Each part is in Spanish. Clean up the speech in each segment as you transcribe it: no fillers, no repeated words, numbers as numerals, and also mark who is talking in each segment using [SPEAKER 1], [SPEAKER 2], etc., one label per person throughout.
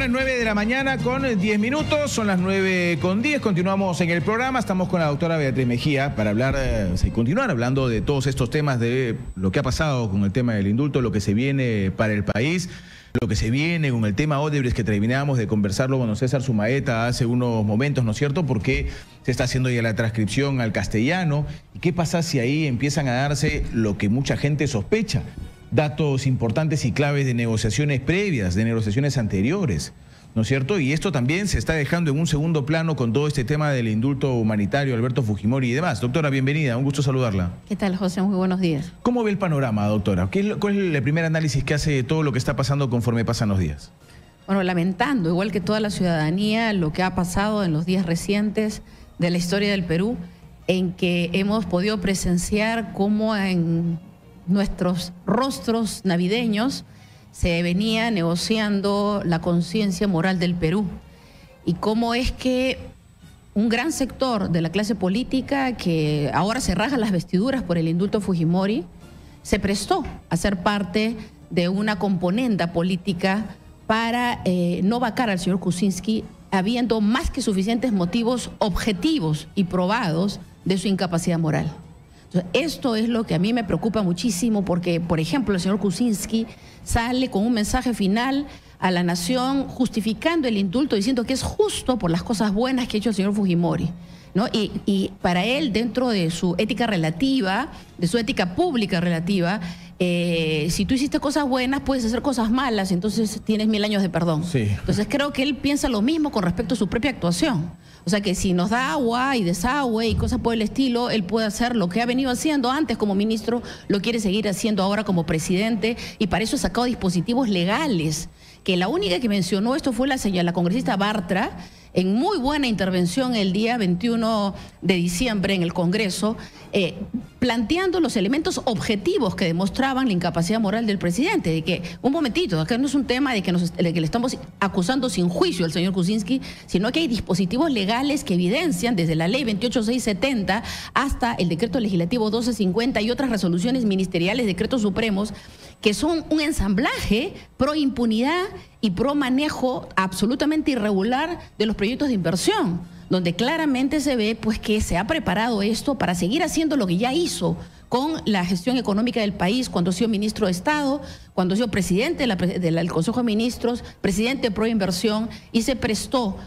[SPEAKER 1] las 9 de la mañana con 10 minutos, son las 9 con 10, continuamos en el programa, estamos con la doctora Beatriz Mejía para hablar, continuar hablando de todos estos temas, de lo que ha pasado con el tema del indulto, lo que se viene para el país, lo que se viene con el tema Odebrecht, que terminábamos de conversarlo con don César Sumaeta hace unos momentos, ¿no es cierto? Porque se está haciendo ya la transcripción al castellano, ¿y qué pasa si ahí empiezan a darse lo que mucha gente sospecha? Datos importantes y claves de negociaciones previas, de negociaciones anteriores, ¿no es cierto? Y esto también se está dejando en un segundo plano con todo este tema del indulto humanitario, Alberto Fujimori y demás. Doctora, bienvenida, un gusto saludarla.
[SPEAKER 2] ¿Qué tal, José? Muy buenos días.
[SPEAKER 1] ¿Cómo ve el panorama, doctora? ¿Cuál es el primer análisis que hace de todo lo que está pasando conforme pasan los días?
[SPEAKER 2] Bueno, lamentando, igual que toda la ciudadanía, lo que ha pasado en los días recientes de la historia del Perú, en que hemos podido presenciar cómo en nuestros rostros navideños se venía negociando la conciencia moral del Perú, y cómo es que un gran sector de la clase política, que ahora se rasga las vestiduras por el indulto Fujimori, se prestó a ser parte de una componenda política para no vacar al señor Kuczynski, habiendo más que suficientes motivos objetivos y probados de su incapacidad moral. Esto es lo que a mí me preocupa muchísimo, porque, por ejemplo, el señor Kuczynski sale con un mensaje final a la nación justificando el indulto, diciendo que es justo por las cosas buenas que ha hecho el señor Fujimori, ¿no? Y para él, dentro de su ética relativa, de su ética pública relativa, si tú hiciste cosas buenas, puedes hacer cosas malas, entonces tienes 1000 años de perdón. Sí. Entonces creo que él piensa lo mismo con respecto a su propia actuación. O sea, que si nos da agua y desagüe y cosas por el estilo, él puede hacer lo que ha venido haciendo antes como ministro, lo quiere seguir haciendo ahora como presidente, y para eso ha sacado dispositivos legales, que la única que mencionó esto fue la congresista Bartra, en muy buena intervención el día 21 de diciembre en el Congreso, planteando los elementos objetivos que demostraban la incapacidad moral del presidente, de que, un momentito, acá no es un tema de que le estamos acusando sin juicio al señor Kuczynski, sino que hay dispositivos legales que evidencian, desde la ley 28670 hasta el decreto legislativo 1250 y otras resoluciones ministeriales, decretos supremos, que son un ensamblaje pro impunidad y pro manejo absolutamente irregular de los proyectos de inversión, donde claramente se ve pues que se ha preparado esto para seguir haciendo lo que ya hizo con la gestión económica del país cuando ha sido ministro de Estado, cuando ha sido presidente del Consejo de Ministros, presidente de Proinversión, y se prestó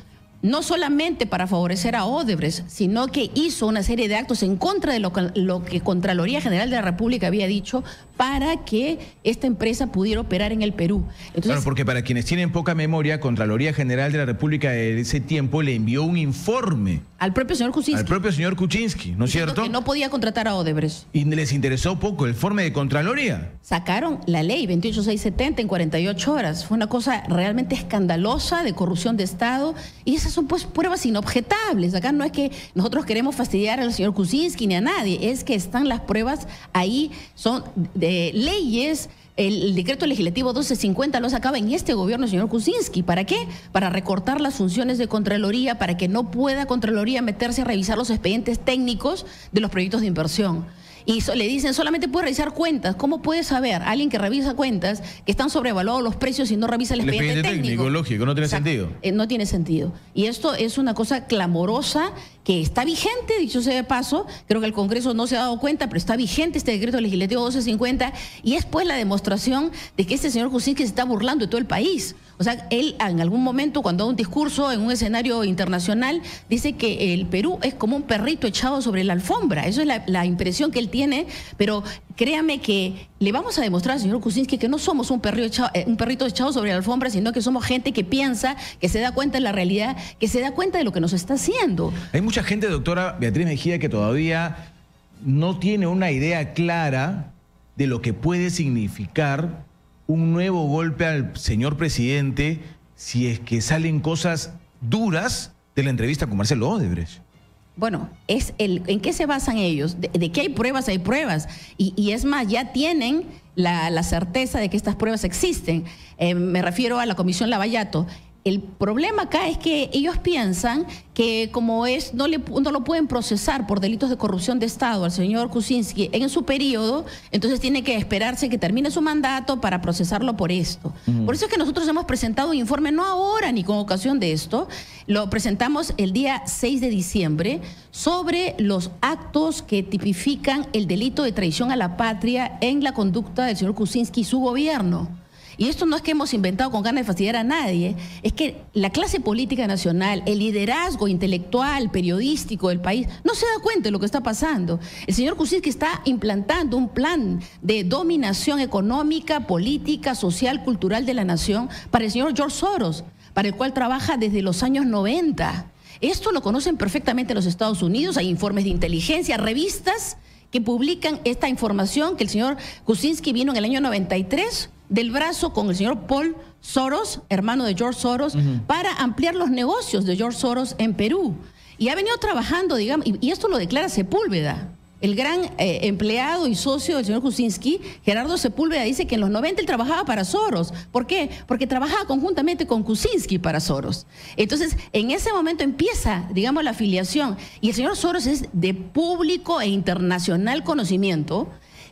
[SPEAKER 2] no solamente para favorecer a Odebrecht, sino que hizo una serie de actos en contra de lo que Contraloría General de la República había dicho para que esta empresa pudiera operar en el Perú. Entonces,
[SPEAKER 1] claro, porque para quienes tienen poca memoria, Contraloría General de la República de ese tiempo le envió un informe
[SPEAKER 2] al propio señor Kuczynski.
[SPEAKER 1] Al propio señor Kuczynski, ¿no es cierto?
[SPEAKER 2] Que no podía contratar a Odebrecht.
[SPEAKER 1] Y les interesó poco el informe de Contraloría.
[SPEAKER 2] Sacaron la ley 28670 en 48 horas. Fue una cosa realmente escandalosa de corrupción de Estado, y esas son pues pruebas inobjetables. Acá no es que nosotros queremos fastidiar al señor Kuczynski ni a nadie, es que están las pruebas ahí, son de leyes. El decreto legislativo 1250 lo sacaba en este gobierno el señor Kuczynski. ¿Para qué? Para recortar las funciones de Contraloría, para que no pueda Contraloría meterse a revisar los expedientes técnicos de los proyectos de inversión. Y le dicen, solamente puede revisar cuentas. ¿Cómo puede saber alguien que revisa cuentas que están sobrevaluados los precios y no revisa el expediente técnico?
[SPEAKER 1] Lógico, no tiene sentido.
[SPEAKER 2] No tiene sentido. Y esto es una cosa clamorosa que está vigente, dicho sea de paso. Creo que el Congreso no se ha dado cuenta, pero está vigente este decreto legislativo 1250, y es pues la demostración de que este señor Kuczynski se está burlando de todo el país. O sea, él en algún momento, cuando da un discurso en un escenario internacional, dice que el Perú es como un perrito echado sobre la alfombra. Eso es la impresión que él tiene, pero créame que le vamos a demostrar al señor Kuczynski que no somos un perrito echado sobre la alfombra, sino que somos gente que piensa, que se da cuenta de la realidad, que se da cuenta de lo que nos está haciendo.
[SPEAKER 1] Hay mucha gente, doctora Beatriz Mejía, que todavía no tiene una idea clara de lo que puede significar un nuevo golpe al señor presidente si es que salen cosas duras de la entrevista con Marcelo Odebrecht.
[SPEAKER 2] Bueno, ¿en qué se basan ellos? ¿De qué hay pruebas? Hay pruebas. Y es más, ya tienen la certeza de que estas pruebas existen. Me refiero a la Comisión Lavallato. el problema acá es que ellos piensan que como no lo pueden procesar por delitos de corrupción de Estado al señor Kuczynski en su periodo, entonces tiene que esperarse que termine su mandato para procesarlo por esto. Por eso es que nosotros hemos presentado un informe, no ahora ni con ocasión de esto, lo presentamos el día 6 de diciembre, sobre los actos que tipifican el delito de traición a la patria en la conducta del señor Kuczynski y su gobierno. Y esto no es que hemos inventado con ganas de fastidiar a nadie, es que la clase política nacional, el liderazgo intelectual, periodístico del país, no se da cuenta de lo que está pasando. El señor Kuczynski está implantando un plan de dominación económica, política, social, cultural de la nación para el señor George Soros, para el cual trabaja desde los años 90. Esto lo conocen perfectamente los Estados Unidos, hay informes de inteligencia, revistas que publican esta información, que el señor Kuczynski vino en el año 93 del brazo con el señor Paul Soros, hermano de George Soros, para ampliar los negocios de George Soros en Perú. Y ha venido trabajando, digamos, y esto lo declara Sepúlveda. El gran empleado y socio del señor Kuczynski, Gerardo Sepúlveda, dice que en los 90 él trabajaba para Soros. ¿Por qué? Porque trabajaba conjuntamente con Kuczynski para Soros. Entonces, en ese momento empieza, digamos, la afiliación. Y el señor Soros es de público e internacional conocimiento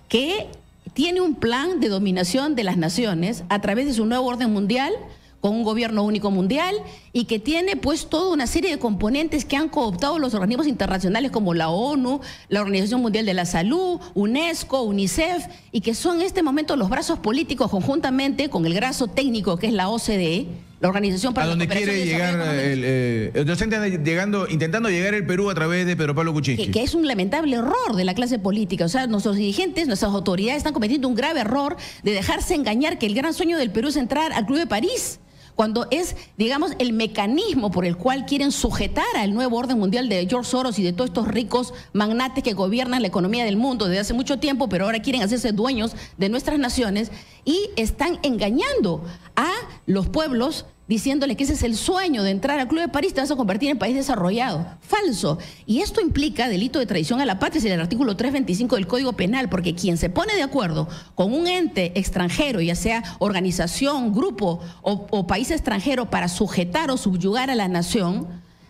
[SPEAKER 2] que tiene un plan de dominación de las naciones a través de su nuevo orden mundial, con un gobierno único mundial, y que tiene pues toda una serie de componentes que han cooptado los organismos internacionales como la ONU, la Organización Mundial de la Salud, UNESCO, UNICEF, y que son en este momento los brazos políticos conjuntamente con el brazo técnico que es la OCDE, la Organización para la Cooperación
[SPEAKER 1] y Desarrollo. ¿A dónde quiere llegar intentando llegar el Perú a través de Pedro Pablo Kuczynski?
[SPEAKER 2] Que es un lamentable error de la clase política. O sea, nuestros dirigentes, nuestras autoridades están cometiendo un grave error de dejarse engañar que el gran sueño del Perú es entrar al Club de París, cuando es, digamos, el mecanismo por el cual quieren sujetar al nuevo orden mundial de George Soros y de todos estos ricos magnates que gobiernan la economía del mundo desde hace mucho tiempo, pero ahora quieren hacerse dueños de nuestras naciones y están engañando a los pueblos diciéndoles que ese es el sueño de entrar al Club de París, te vas a convertir en país desarrollado. Falso. Y esto implica delito de traición a la patria, es el artículo 325 del Código Penal, porque quien se pone de acuerdo con un ente extranjero, ya sea organización, grupo o país extranjero, para sujetar o subyugar a la nación,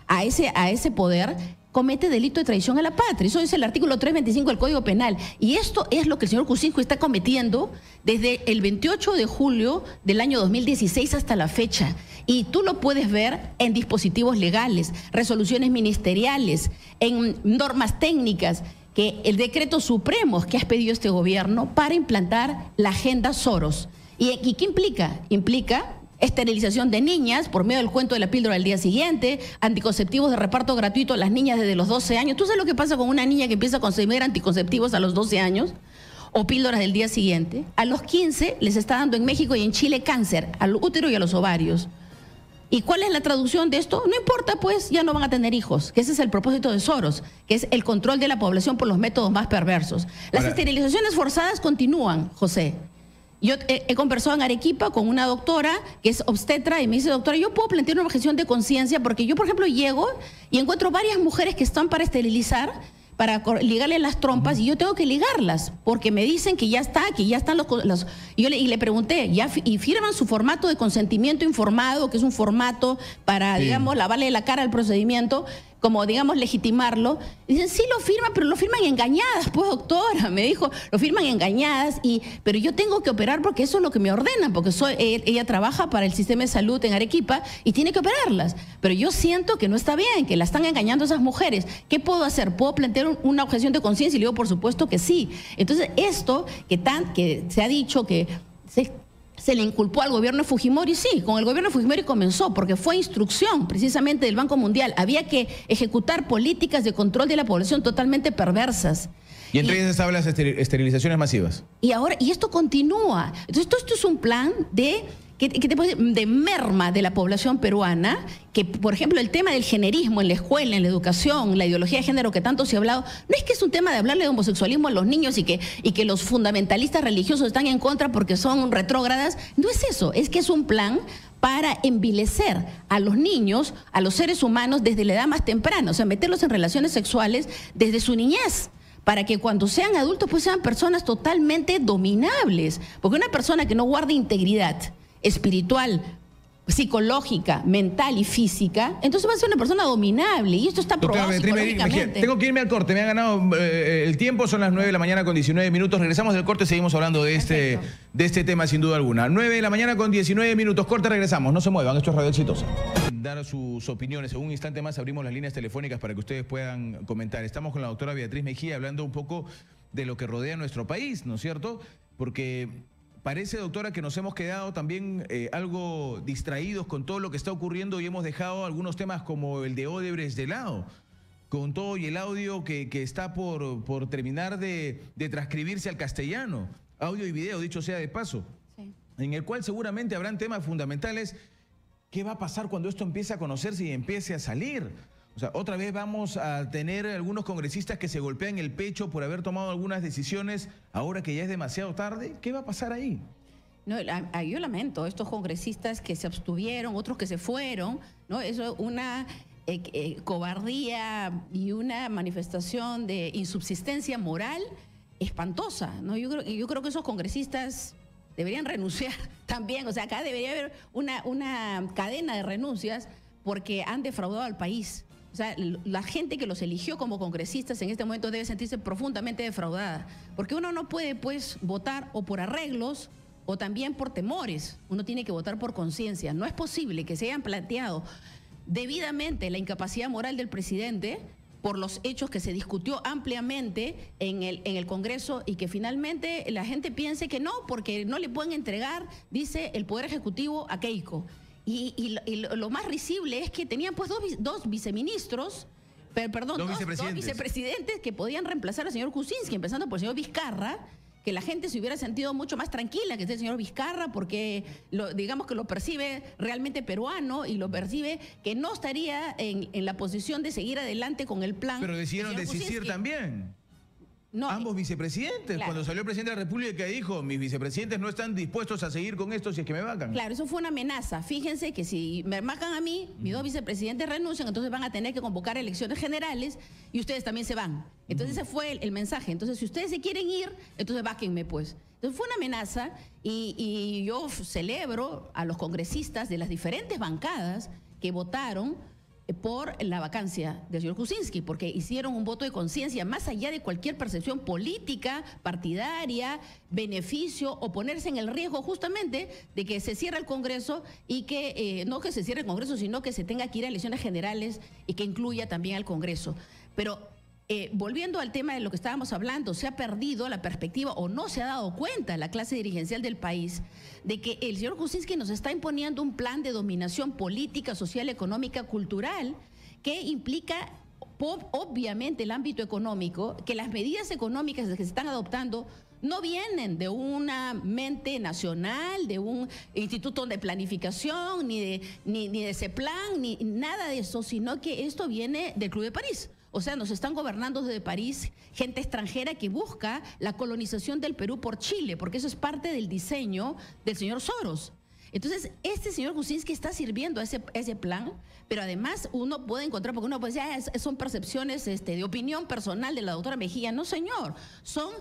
[SPEAKER 2] a ese poder, comete delito de traición a la patria. Eso es el artículo 325 del Código Penal. Y esto es lo que el señor Kuczynski está cometiendo desde el 28 de julio del año 2016 hasta la fecha. Y tú lo puedes ver en dispositivos legales, resoluciones ministeriales, en normas técnicas, que el decreto supremo que ha pedido este gobierno para implantar la agenda Soros. ¿Y qué implica? Implica esterilización de niñas por medio del cuento de la píldora del día siguiente, anticonceptivos de reparto gratuito a las niñas desde los 12 años. ¿Tú sabes lo que pasa con una niña que empieza a consumir anticonceptivos a los 12 años? O píldoras del día siguiente. A los 15 les está dando en México y en Chile cáncer al útero y a los ovarios. ¿Y cuál es la traducción de esto? No importa, pues ya no van a tener hijos, que ese es el propósito de Soros, que es el control de la población por los métodos más perversos. Las esterilizaciones forzadas continúan, José. Yo he conversado en Arequipa con una doctora que es obstetra y me dice, doctora, yo puedo plantear una objeción de conciencia porque yo, por ejemplo, llego y encuentro varias mujeres que están para esterilizar, para ligarle las trompas, y yo tengo que ligarlas porque me dicen que ya están los y le pregunté, y firman su formato de consentimiento informado, que es un formato para, digamos, lavarle la cara al procedimiento, como, digamos, legitimarlo. Dicen, sí lo firman, pero lo firman engañadas, pues, doctora, me dijo, lo firman engañadas, pero yo tengo que operar porque eso es lo que me ordenan, porque ella trabaja para el sistema de salud en Arequipa y tiene que operarlas. Pero yo siento que no está bien, que la están engañando a esas mujeres. ¿Qué puedo hacer? ¿Puedo plantear una objeción de conciencia? Y le digo, por supuesto que sí. Entonces, esto que se ha dicho que se le inculpó al gobierno de Fujimori, sí, con el gobierno de Fujimori comenzó, porque fue instrucción precisamente del Banco Mundial. Había que ejecutar políticas de control de la población totalmente perversas.
[SPEAKER 1] Y entre ellas hablan las esterilizaciones masivas.
[SPEAKER 2] Y esto continúa. Entonces, esto es un plan de merma de la población peruana, que, por ejemplo, el tema del generismo en la escuela, en la educación, la ideología de género que tanto se ha hablado, no es que es un tema de hablarle de homosexualismo a los niños y que los fundamentalistas religiosos están en contra porque son retrógradas. No es eso, es que es un plan para envilecer a los niños, a los seres humanos desde la edad más temprana, o sea, meterlos en relaciones sexuales desde su niñez, para que cuando sean adultos pues sean personas totalmente dominables. Porque una persona que no guarda integridad espiritual, psicológica, mental y física, entonces va a ser una persona dominable y esto está probado psicológicamente.
[SPEAKER 1] Tengo que irme al corte, me ha ganado el tiempo, son las 9 de la mañana con 19 minutos, regresamos del corte, seguimos hablando de este tema sin duda alguna. 9 de la mañana con 19 minutos, corte, regresamos, no se muevan, esto es Radio Exitosa. Dar sus opiniones, en un instante más abrimos las líneas telefónicas para que ustedes puedan comentar. Estamos con la doctora Beatriz Mejía hablando un poco de lo que rodea nuestro país, ¿no es cierto? Porque parece, doctora, que nos hemos quedado también algo distraídos con todo lo que está ocurriendo y hemos dejado algunos temas como el de Odebrecht de lado, con todo y el audio que está por terminar de transcribirse al castellano, audio y video, dicho sea de paso, sí, en el cual seguramente habrán temas fundamentales. ¿Qué va a pasar cuando esto empiece a conocerse y empiece a salir? O sea, otra vez vamos a tener algunos congresistas que se golpean el pecho por haber tomado algunas decisiones ahora que ya es demasiado tarde. ¿Qué va a pasar ahí?
[SPEAKER 2] No, yo lamento estos congresistas que se abstuvieron, otros que se fueron, ¿no? Eso es una cobardía y una manifestación de insubsistencia moral espantosa, ¿no? Yo creo que esos congresistas deberían renunciar también. O sea, acá debería haber una cadena de renuncias porque han defraudado al país. O sea, la gente que los eligió como congresistas en este momento debe sentirse profundamente defraudada, porque uno no puede, pues, votar o por arreglos o también por temores. Uno tiene que votar por conciencia. No es posible que se hayan planteado debidamente la incapacidad moral del presidente por los hechos que se discutió ampliamente en el Congreso y que finalmente la gente piense que no, porque no le pueden entregar, dice el Poder Ejecutivo, a Keiko. Y lo más risible es que tenían pues dos viceministros, dos vicepresidentes que podían reemplazar al señor Kuczynski, empezando por el señor Vizcarra, que la gente se hubiera sentido mucho más tranquila que esté el señor Vizcarra, porque digamos que lo percibe realmente peruano y lo percibe que no estaría en la posición de seguir adelante con el plan.
[SPEAKER 1] Pero decidieron desistir también.
[SPEAKER 2] No,
[SPEAKER 1] ambos vicepresidentes, claro. Cuando salió el presidente de la República dijo, mis vicepresidentes no están dispuestos a seguir con esto si es que me vacan.
[SPEAKER 2] Claro, eso fue una amenaza. Fíjense que si me vacan a mí, mis dos vicepresidentes renuncian, entonces van a tener que convocar elecciones generales y ustedes también se van. Entonces ese fue el mensaje. Entonces si ustedes se quieren ir, entonces váquenme pues. Entonces fue una amenaza y yo celebro a los congresistas de las diferentes bancadas que votaron por la vacancia del señor Kuczynski, porque hicieron un voto de conciencia más allá de cualquier percepción política, partidaria, beneficio o ponerse en el riesgo justamente de que se cierre el Congreso y que no que se cierre el Congreso, sino que se tenga que ir a elecciones generales y que incluya también al Congreso. Pero volviendo al tema de lo que estábamos hablando, se ha perdido la perspectiva o no se ha dado cuenta la clase dirigencial del país de que el señor Kuczynski nos está imponiendo un plan de dominación política, social, económica, cultural que implica obviamente el ámbito económico, que las medidas económicas que se están adoptando no vienen de una mente nacional, de un instituto de planificación, ni de ese plan, ni nada de eso, sino que esto viene del Club de París. O sea, nos están gobernando desde París gente extranjera que busca la colonización del Perú por Chile, porque eso es parte del diseño del señor Soros. Entonces, este señor Kuczynski está sirviendo a ese plan, pero además uno puede encontrar, porque uno puede decir, son percepciones de opinión personal de la doctora Mejía. No, señor, son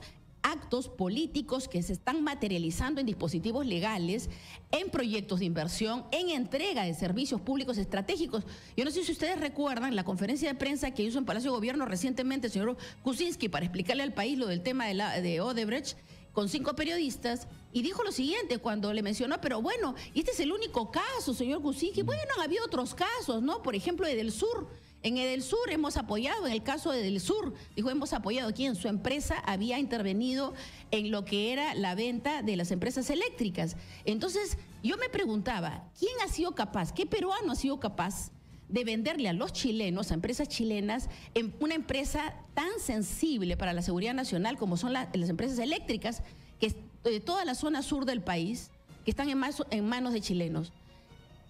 [SPEAKER 2] actos políticos que se están materializando en dispositivos legales, en proyectos de inversión, en entrega de servicios públicos estratégicos. Yo no sé si ustedes recuerdan la conferencia de prensa que hizo en Palacio de Gobierno recientemente el señor Kuczynski para explicarle al país lo del tema de Odebrecht con 5 periodistas, y dijo lo siguiente cuando le mencionó, pero bueno, este es el único caso, señor Kuczynski. Bueno, han habido otros casos, ¿no? Por ejemplo, Edelsur. En Edelsur hemos apoyado, en el caso de Edelsur, dijo, hemos apoyado quien su empresa había intervenido en lo que era la venta de las empresas eléctricas. Entonces, yo me preguntaba, ¿quién ha sido capaz, qué peruano ha sido capaz de venderle a los chilenos, a empresas chilenas, en una empresa tan sensible para la seguridad nacional como son las empresas eléctricas, que de toda la zona sur del país, que están en manos de chilenos?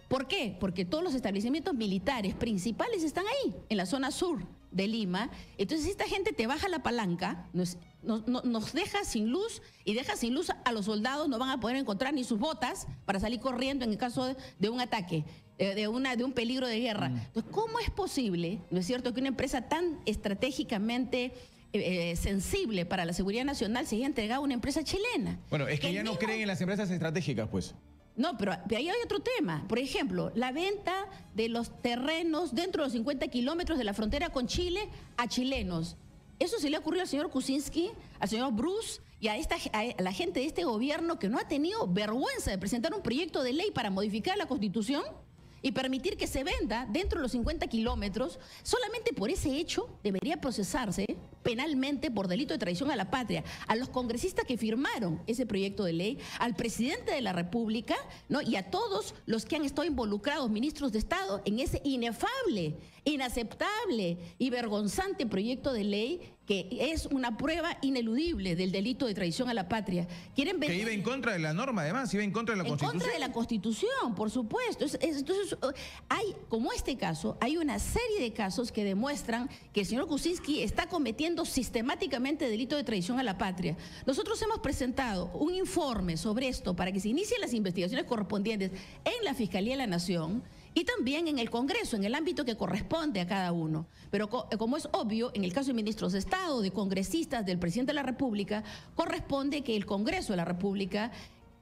[SPEAKER 2] ¿Por qué? Porque todos los establecimientos militares principales están ahí, en la zona sur de Lima. Entonces, si esta gente te baja la palanca, nos deja sin luz y deja sin luz a los soldados, no van a poder encontrar ni sus botas para salir corriendo en el caso de un ataque, de un peligro de guerra. Entonces, ¿cómo es posible, no es cierto, que una empresa tan estratégicamente sensible para la seguridad nacional se haya entregado a una empresa chilena?
[SPEAKER 1] Bueno, es que ya no creen en las empresas estratégicas, pues.
[SPEAKER 2] No, pero ahí hay otro tema. Por ejemplo, la venta de los terrenos dentro de los 50 kilómetros de la frontera con Chile a chilenos. Eso se le ocurrió al señor Kuczynski, al señor Bruce y a la gente de este gobierno que no ha tenido vergüenza de presentar un proyecto de ley para modificar la Constitución y permitir que se venda dentro de los 50 kilómetros. Solamente por ese hecho debería procesarse penalmente por delito de traición a la patria a los congresistas que firmaron ese proyecto de ley, al presidente de la República, ¿no? Y a todos los que han estado involucrados, ministros de Estado, en ese inefable, inaceptable y vergonzante proyecto de ley que es una prueba ineludible del delito de traición a la patria. Quieren vender,
[SPEAKER 1] que iba en contra de la norma, además, iba en contra de la Constitución.
[SPEAKER 2] En contra de la Constitución, por supuesto. Entonces, hay, como este caso, hay una serie de casos que demuestran que el señor Kuczynski está cometiendo sistemáticamente delito de traición a la patria. Nosotros hemos presentado un informe sobre esto para que se inicien las investigaciones correspondientes en la Fiscalía de la Nación y también en el Congreso, en el ámbito que corresponde a cada uno. Pero como es obvio, en el caso de ministros de Estado, de congresistas, del presidente de la República, corresponde que el Congreso de la República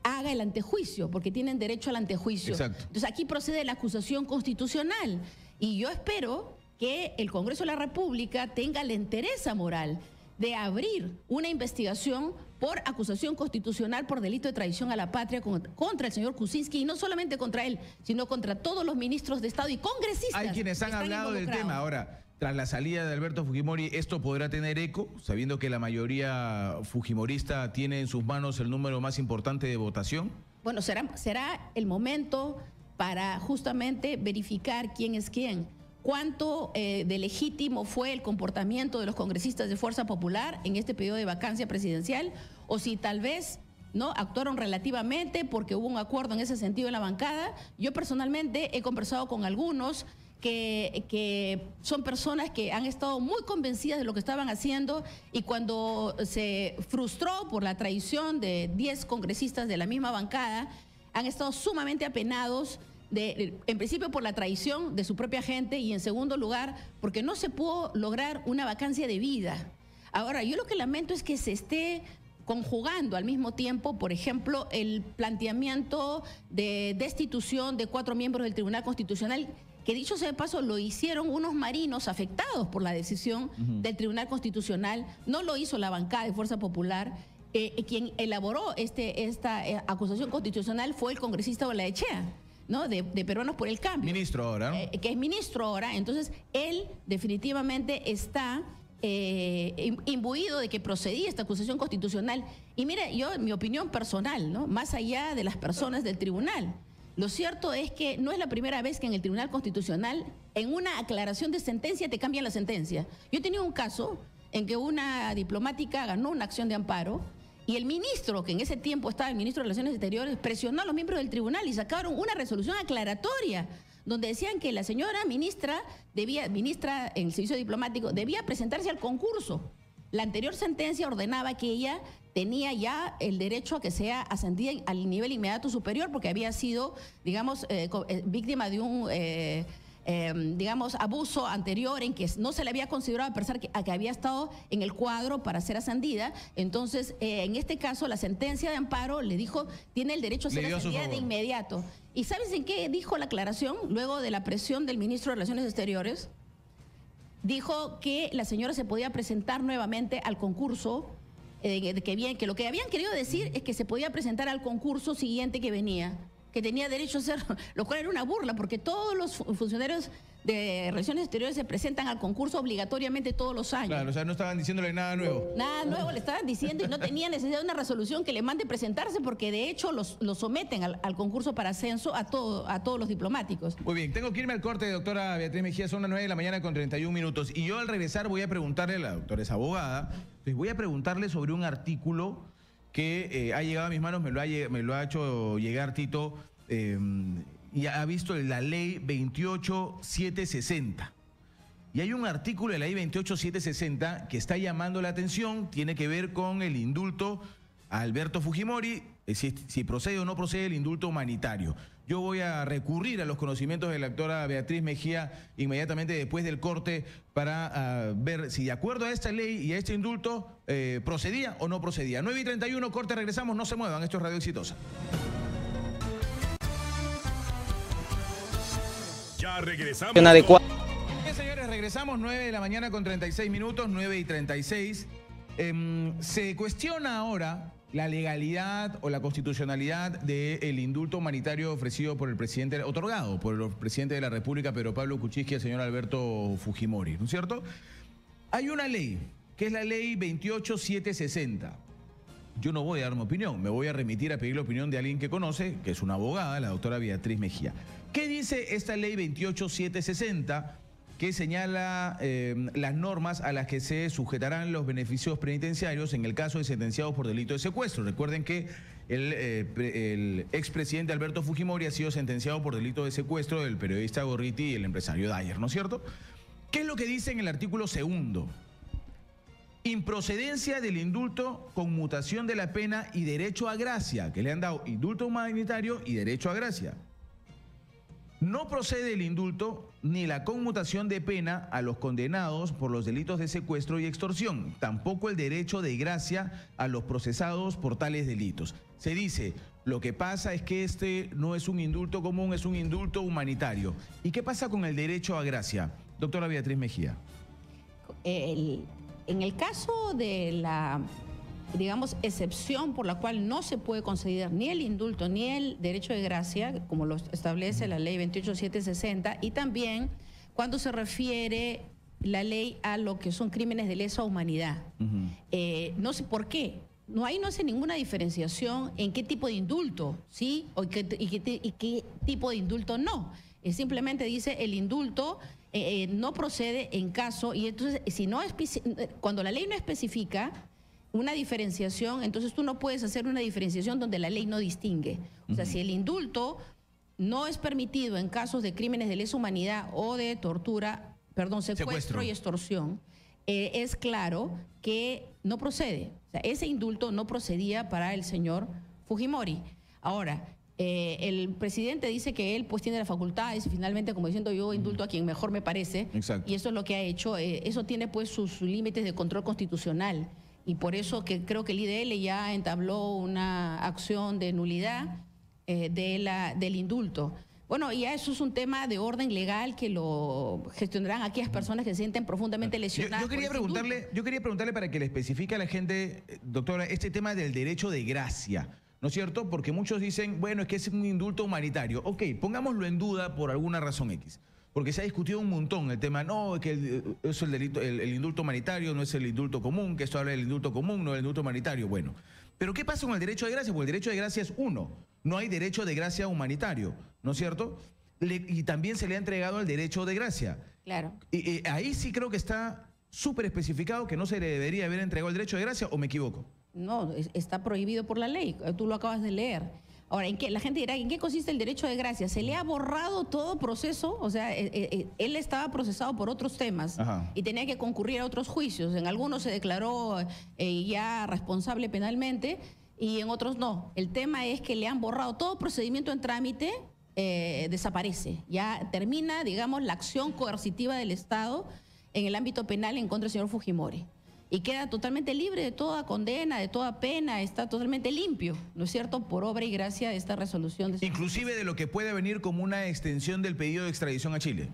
[SPEAKER 2] haga el antejuicio, porque tienen derecho al antejuicio.
[SPEAKER 1] Exacto.
[SPEAKER 2] Entonces aquí procede la acusación constitucional y yo espero que el Congreso de la República tenga la entereza moral de abrir una investigación por acusación constitucional por delito de traición a la patria contra el señor Kuczynski, y no solamente contra él, sino contra todos los ministros de Estado y congresistas.
[SPEAKER 1] Hay quienes han hablado del tema. Ahora, tras la salida de Alberto Fujimori, ¿esto podrá tener eco, sabiendo que la mayoría fujimorista tiene en sus manos el número más importante de votación?
[SPEAKER 2] Bueno, será el momento para justamente verificar quién es quién. ¿Cuánto de legítimo fue el comportamiento de los congresistas de Fuerza Popular en este periodo de vacancia presidencial? O si tal vez no actuaron relativamente porque hubo un acuerdo en ese sentido en la bancada. Yo personalmente he conversado con algunos que son personas que han estado muy convencidas de lo que estaban haciendo, y cuando se frustró por la traición de 10 congresistas de la misma bancada, han estado sumamente apenados. En principio por la traición de su propia gente, y en segundo lugar porque no se pudo lograr una vacancia de vida. Ahora, yo lo que lamento es que se esté conjugando al mismo tiempo, por ejemplo, el planteamiento de destitución de 4 miembros del Tribunal Constitucional, que dicho sea de paso lo hicieron unos marinos afectados por la decisión del Tribunal Constitucional. No lo hizo la bancada de Fuerza Popular. Quien elaboró esta acusación constitucional fue el congresista Olaechea, ¿no? De Peruanos por el Cambio.
[SPEAKER 1] Ministro ahora, ¿no?
[SPEAKER 2] Que es ministro ahora. Entonces, él definitivamente está imbuido de que procedía esta acusación constitucional. Y mire, yo, mi opinión personal, ¿no? Más allá de las personas del tribunal, lo cierto es que no es la primera vez que en el Tribunal Constitucional, en una aclaración de sentencia, te cambian la sentencia. Yo he tenido un caso en que una diplomática ganó una acción de amparo, y el ministro, que en ese tiempo estaba el ministro de Relaciones Exteriores, presionó a los miembros del tribunal y sacaron una resolución aclaratoria donde decían que la señora ministra en el servicio diplomático debía presentarse al concurso. La anterior sentencia ordenaba que ella tenía ya el derecho a que sea ascendida al nivel inmediato superior, porque había sido, digamos, víctima de un abuso anterior en que no se le había considerado a pesar que había estado en el cuadro para ser ascendida. Entonces, en este caso, la sentencia de amparo le dijo, tiene el derecho a ser ascendida de inmediato. ¿Y sabes en qué dijo la aclaración? Luego de la presión del ministro de Relaciones Exteriores, dijo que la señora se podía presentar nuevamente al concurso, que lo que habían querido decir es que se podía presentar al concurso siguiente que venía, que tenía derecho a hacerlo, lo cual era una burla, porque todos los funcionarios de Relaciones Exteriores se presentan al concurso obligatoriamente todos los años.
[SPEAKER 1] Claro, o sea, no estaban diciéndole nada nuevo.
[SPEAKER 2] Nada nuevo le estaban diciendo, y no tenía necesidad de una resolución que le mande presentarse, porque de hecho los someten al concurso para ascenso a todos los diplomáticos.
[SPEAKER 1] Muy bien, tengo que irme al corte, doctora Beatriz Mejía, son las 9 de la mañana con 31 minutos. Y yo al regresar voy a preguntarle, la doctora es abogada, entonces voy a preguntarle sobre un artículo que ha llegado a mis manos, me lo ha hecho llegar Tito, y ha visto la ley 28760. Y hay un artículo de la ley 28760 que está llamando la atención, tiene que ver con el indulto a Alberto Fujimori, si procede o no procede el indulto humanitario. Yo voy a recurrir a los conocimientos de la doctora Beatriz Mejía inmediatamente después del corte para ver si de acuerdo a esta ley y a este indulto procedía o no procedía. 9:31, corte, regresamos, no se muevan, esto es Radio Exitosa.
[SPEAKER 3] Ya regresamos.
[SPEAKER 4] Bien,
[SPEAKER 1] señores, regresamos 9 de la mañana con 36 minutos, 9:36. Se cuestiona ahora la legalidad o la constitucionalidad del indulto humanitario ofrecido por el presidente, otorgado por el presidente de la República, Pedro Pablo Kuczynski, el señor Alberto Fujimori, ¿no es cierto? Hay una ley, que es la ley 28760. Yo no voy a dar mi opinión, me voy a remitir a pedir la opinión de alguien que conoce, que es una abogada, la doctora Beatriz Mejía. ¿Qué dice esta ley 28760? Que señala las normas a las que se sujetarán los beneficios penitenciarios en el caso de sentenciados por delito de secuestro. Recuerden que el expresidente Alberto Fujimori ha sido sentenciado por delito de secuestro del periodista Gorriti y el empresario Dyer, ¿no es cierto? ¿Qué es lo que dice en el artículo 2? Improcedencia del indulto, conmutación de la pena y derecho a gracia, que le han dado indulto humanitario y derecho a gracia. No procede el indulto ni la conmutación de pena a los condenados por los delitos de secuestro y extorsión, tampoco el derecho de gracia a los procesados por tales delitos. Se dice, lo que pasa es que este no es un indulto común, es un indulto humanitario. ¿Y qué pasa con el derecho a gracia? Doctora Beatriz Mejía.
[SPEAKER 2] En el caso de la, digamos, excepción por la cual no se puede conceder ni el indulto ni el derecho de gracia, como lo establece la ley 28760, y también cuando se refiere la ley a lo que son crímenes de lesa humanidad. No sé por qué. No hace ninguna diferenciación en qué tipo de indulto, ¿sí? Y qué tipo de indulto no. Simplemente dice el indulto no procede en caso, y entonces si no cuando la ley no especifica una diferenciación, entonces tú no puedes hacer una diferenciación donde la ley no distingue. O sea, si el indulto no es permitido en casos de crímenes de lesa humanidad o de tortura, perdón, secuestro y extorsión, es claro que no procede. O sea, ese indulto no procedía para el señor Fujimori. Ahora, el presidente dice que él pues tiene las facultades y finalmente, como diciendo, yo indulto a quien mejor me parece.
[SPEAKER 1] Exacto.
[SPEAKER 2] Y eso es lo que ha hecho. Eso tiene pues sus límites de control constitucional y por eso que creo que el IDL ya entabló una acción de nulidad del indulto. Bueno, ya eso es un tema de orden legal que lo gestionarán aquellas personas que se sienten profundamente lesionadas.
[SPEAKER 1] Yo quería preguntarle para que le especifique a la gente, doctora, este tema del derecho de gracia, ¿no es cierto? Porque muchos dicen, bueno, es que es un indulto humanitario. Ok, pongámoslo en duda por alguna razón X. Porque se ha discutido un montón el tema, no, que es el indulto humanitario, no es el indulto común, que esto habla del indulto común, no del indulto humanitario. Bueno, pero ¿qué pasa con el derecho de gracia? Porque el derecho de gracia es uno, no hay derecho de gracia humanitario, ¿no es cierto? Y también se le ha entregado el derecho de gracia.
[SPEAKER 2] Claro.
[SPEAKER 1] Ahí sí creo que está súper especificado que no se le debería haber entregado el derecho de gracia, ¿o me equivoco?
[SPEAKER 2] No, está prohibido por la ley, tú lo acabas de leer. Ahora, la gente dirá, ¿en qué consiste el derecho de gracia? ¿Se le ha borrado todo proceso? O sea, él estaba procesado por otros temas. Ajá. Y tenía que concurrir a otros juicios. En algunos se declaró ya responsable penalmente y en otros no. El tema es que le han borrado todo procedimiento en trámite, desaparece. Ya termina, digamos, la acción coercitiva del Estado en el ámbito penal en contra del señor Fujimori. Y queda totalmente libre de toda condena, de toda pena, está totalmente limpio, ¿no es cierto?, por obra y gracia de esta resolución.
[SPEAKER 1] Inclusive de lo que puede venir como una extensión del pedido de extradición a Chile.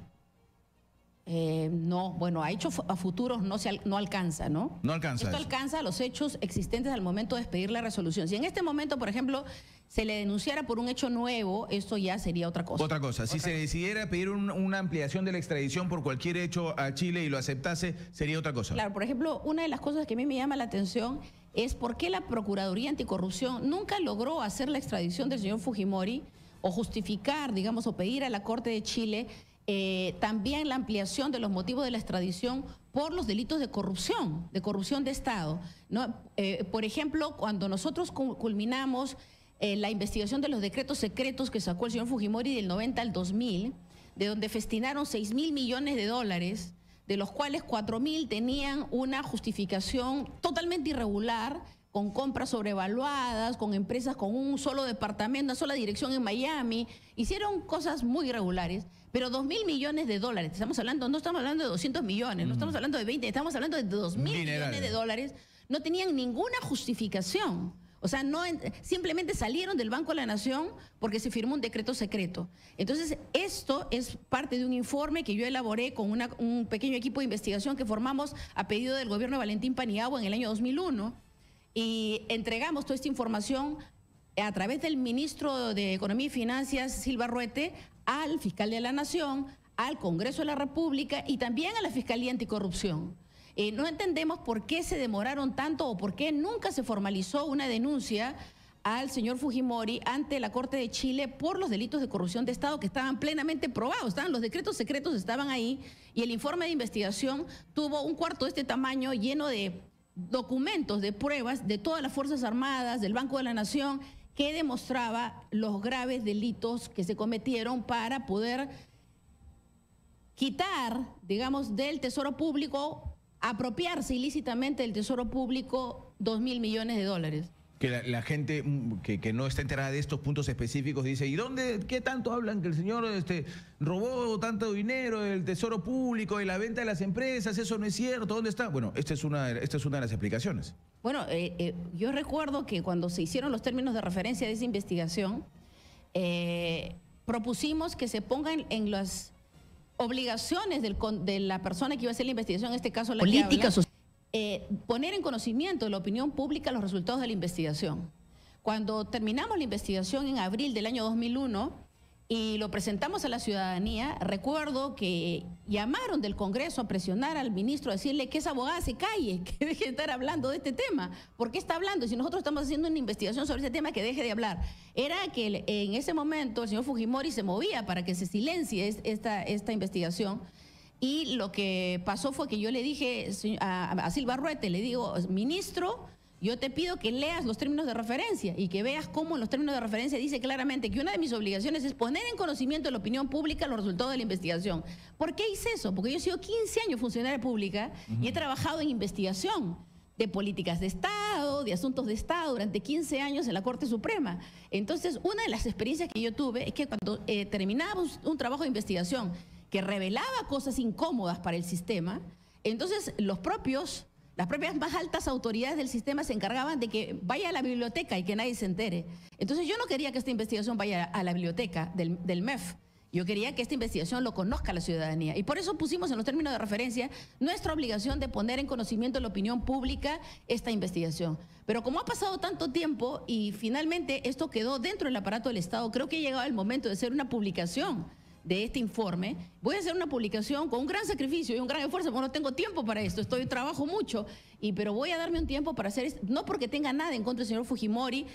[SPEAKER 2] No, bueno, a hechos a futuros no alcanza, ¿no?
[SPEAKER 1] No alcanza.
[SPEAKER 2] Esto alcanza a los hechos existentes al momento de expedir la resolución. Si en este momento, por ejemplo, se le denunciara por un hecho nuevo, esto ya sería otra cosa.
[SPEAKER 1] Otra cosa. Si se decidiera pedir una ampliación de la extradición por cualquier hecho a Chile y lo aceptase, sería otra cosa.
[SPEAKER 2] Claro, por ejemplo, una de las cosas que a mí me llama la atención es por qué la Procuraduría Anticorrupción nunca logró hacer la extradición del señor Fujimori o justificar, digamos, o pedir a la Corte de Chile también la ampliación de los motivos de la extradición por los delitos de corrupción de Estado, ¿no? Por ejemplo, cuando nosotros culminamos la investigación de los decretos secretos que sacó el señor Fujimori del 90 al 2000, de donde festinaron 6.000 millones de dólares, de los cuales 4.000 tenían una justificación totalmente irregular, con compras sobrevaluadas, con empresas con un solo departamento, una sola dirección en Miami, hicieron cosas muy irregulares, pero 2.000 millones de dólares, no estamos hablando de 200 millones, no estamos hablando de 20, estamos hablando de 2.000 millones de dólares, no tenían ninguna justificación. O sea, simplemente salieron del Banco de la Nación porque se firmó un decreto secreto. Entonces, esto es parte de un informe que yo elaboré con un pequeño equipo de investigación que formamos a pedido del gobierno de Valentín Paniagua en el año 2001 y entregamos toda esta información a través del ministro de Economía y Finanzas, Silva Ruete, al fiscal de la Nación, al Congreso de la República y también a la Fiscalía Anticorrupción. No entendemos por qué se demoraron tanto o por qué nunca se formalizó una denuncia al señor Fujimori ante la Corte de Chile por los delitos de corrupción de Estado que estaban plenamente probados. Los decretos secretos estaban ahí y el informe de investigación tuvo un cuarto de este tamaño lleno de documentos, de pruebas de todas las Fuerzas Armadas, del Banco de la Nación, que demostraba los graves delitos que se cometieron para poder quitar, digamos, del Tesoro Público, apropiarse ilícitamente del Tesoro Público 2.000 millones de dólares.
[SPEAKER 1] Que la gente que no está enterada de estos puntos específicos dice, ¿y qué tanto hablan que el señor robó tanto dinero del Tesoro Público, de la venta de las empresas? Eso no es cierto, ¿dónde está? Bueno, esta es una de las explicaciones. Bueno,
[SPEAKER 2] yo recuerdo que cuando se hicieron los términos de referencia de esa investigación, propusimos que se pongan en las obligaciones de la persona que iba a hacer la investigación, en este caso la política, poner en conocimiento de la opinión pública los resultados de la investigación. Cuando terminamos la investigación en abril del año 2001 y lo presentamos a la ciudadanía, recuerdo que llamaron del Congreso a presionar al ministro, a decirle que esa abogada se calle, que deje de estar hablando de este tema. ¿Por qué está hablando? Si nosotros estamos haciendo una investigación sobre ese tema, que deje de hablar. Era que en ese momento el señor Fujimori se movía para que se silencie esta investigación. Y lo que pasó fue que yo le dije a Silva Ruete, le digo, ministro, yo te pido que leas los términos de referencia y que veas cómo en los términos de referencia dice claramente que una de mis obligaciones es poner en conocimiento de la opinión pública los resultados de la investigación. ¿Por qué hice eso? Porque yo he sido 15 años funcionaria pública y he trabajado en investigación de políticas de Estado, de asuntos de Estado, durante 15 años en la Corte Suprema. Entonces, una de las experiencias que yo tuve es que cuando terminábamos un trabajo de investigación que revelaba cosas incómodas para el sistema, entonces las propias más altas autoridades del sistema se encargaban de que vaya a la biblioteca y que nadie se entere. Entonces yo no quería que esta investigación vaya a la biblioteca del MEF. Yo quería que esta investigación lo conozca la ciudadanía. Y por eso pusimos en los términos de referencia nuestra obligación de poner en conocimiento de la opinión pública esta investigación. Pero como ha pasado tanto tiempo y finalmente esto quedó dentro del aparato del Estado, creo que ha llegado el momento de hacer una publicación de este informe. Voy a hacer una publicación con un gran sacrificio y un gran esfuerzo, porque no tengo tiempo para esto, trabajo mucho, pero voy a darme un tiempo para hacer esto, no porque tenga nada en contra del señor Fujimori.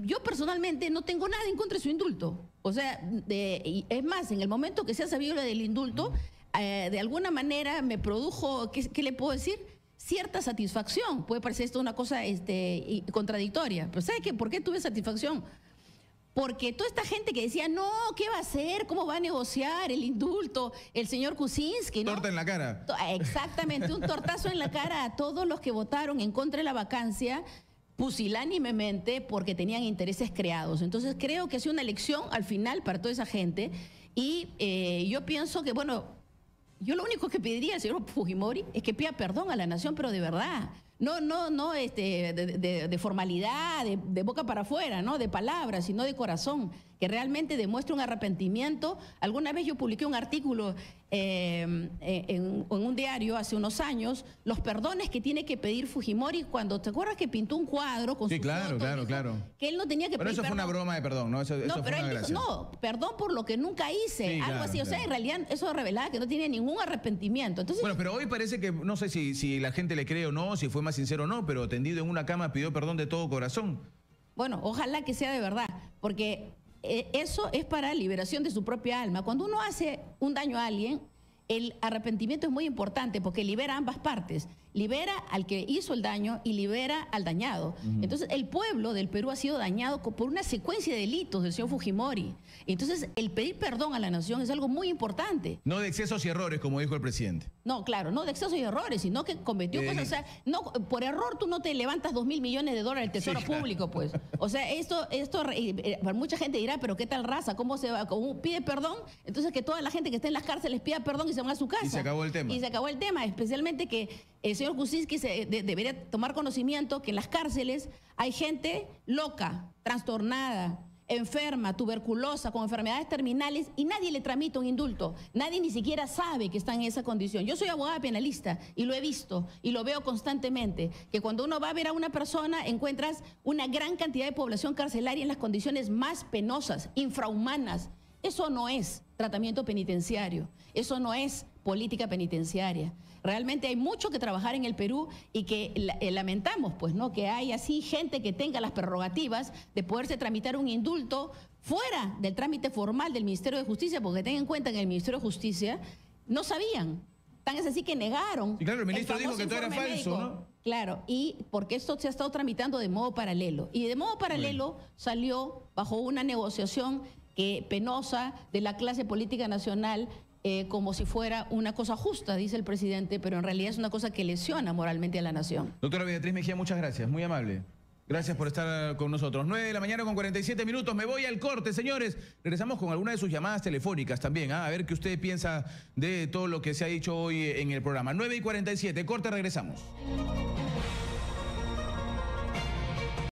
[SPEAKER 2] Yo personalmente no tengo nada en contra de su indulto. O sea, es más, en el momento que se ha sabido lo del indulto, de alguna manera me produjo, ¿qué le puedo decir? Cierta satisfacción. Puede parecer esto una cosa contradictoria, pero ¿sabe qué? ¿Por qué tuve satisfacción? Porque toda esta gente que decía, no, ¿qué va a hacer? ¿Cómo va a negociar el indulto? El señor Kuczynski, ¿no?
[SPEAKER 1] Torta en la cara.
[SPEAKER 2] Exactamente, un tortazo en la cara a todos los que votaron en contra de la vacancia, pusilánimemente, porque tenían intereses creados. Entonces creo que ha sido una elección al final para toda esa gente. Y yo pienso que, bueno, yo lo único que pediría al señor Fujimori es que pida perdón a la nación, pero de verdad. No de formalidad, de boca para afuera, no de palabras, sino de corazón, que realmente demuestre un arrepentimiento. Alguna vez yo publiqué un artículo en un diario hace unos años, los perdones que tiene que pedir Fujimori cuando, ¿te acuerdas que pintó un cuadro con su foto?
[SPEAKER 1] Claro.
[SPEAKER 2] Que él no tenía que
[SPEAKER 1] pedir
[SPEAKER 2] perdón.
[SPEAKER 1] Pero eso fue una broma de perdón, ¿no? Eso fue una gracia.
[SPEAKER 2] No, perdón por lo que nunca hice,
[SPEAKER 1] sí,
[SPEAKER 2] algo así. O sea, en realidad eso revelaba que no tiene ningún arrepentimiento. Entonces,
[SPEAKER 1] bueno, pero hoy parece que, no sé si la gente le cree o no, si fue más sincero o no, pero tendido en una cama pidió perdón de todo corazón.
[SPEAKER 2] Bueno, ojalá que sea de verdad, porque eso es para liberación de su propia alma. Cuando uno hace un daño a alguien, el arrepentimiento es muy importante porque libera a ambas partes. Libera al que hizo el daño y libera al dañado. Entonces, el pueblo del Perú ha sido dañado por una secuencia de delitos del señor Fujimori. Entonces, el pedir perdón a la nación es algo muy importante.
[SPEAKER 1] No de excesos y errores, como dijo el presidente.
[SPEAKER 2] No, claro, no de excesos y errores, sino que cometió cosas. O sea, no, por error tú no te levantas 2.000 millones de dólares del Tesoro Público, pues. O sea, mucha gente dirá, pero ¿qué tal raza? ¿Cómo se va? ¿Cómo pide perdón? Entonces, que toda la gente que está en las cárceles pida perdón y se van a su casa.
[SPEAKER 1] Y se acabó el tema.
[SPEAKER 2] Y se acabó el tema, especialmente que el señor señor Kuczynski debería tomar conocimiento que en las cárceles hay gente loca, trastornada, enferma, tuberculosa, con enfermedades terminales y nadie le tramita un indulto. Nadie ni siquiera sabe que está en esa condición. Yo soy abogada penalista y lo he visto y lo veo constantemente, que cuando uno va a ver a una persona encuentras una gran cantidad de población carcelaria en las condiciones más penosas, infrahumanas. Eso no es tratamiento penitenciario, eso no es política penitenciaria. Realmente hay mucho que trabajar en el Perú y que lamentamos, pues, ¿no?, que hay así gente que tenga las prerrogativas de poderse tramitar un indulto fuera del trámite formal del Ministerio de Justicia, porque tengan en cuenta que en el Ministerio de Justicia no sabían. Tan es así que negaron.
[SPEAKER 1] Y claro, el ministro dijo que todo era falso,
[SPEAKER 2] médico, ¿no? Claro, y porque esto se ha estado tramitando de modo paralelo. Y de modo paralelo salió bajo una negociación penosa de la clase política nacional, como si fuera una cosa justa, dice el presidente, pero en realidad es una cosa que lesiona moralmente a la nación.
[SPEAKER 1] Doctora Beatriz Mejía, muchas gracias, muy amable. Gracias por estar con nosotros. 9 de la mañana con 47 minutos. Me voy al corte, señores. Regresamos con alguna de sus llamadas telefónicas también, a ver qué usted piensa de todo lo que se ha dicho hoy en el programa. 9:47, corte, regresamos.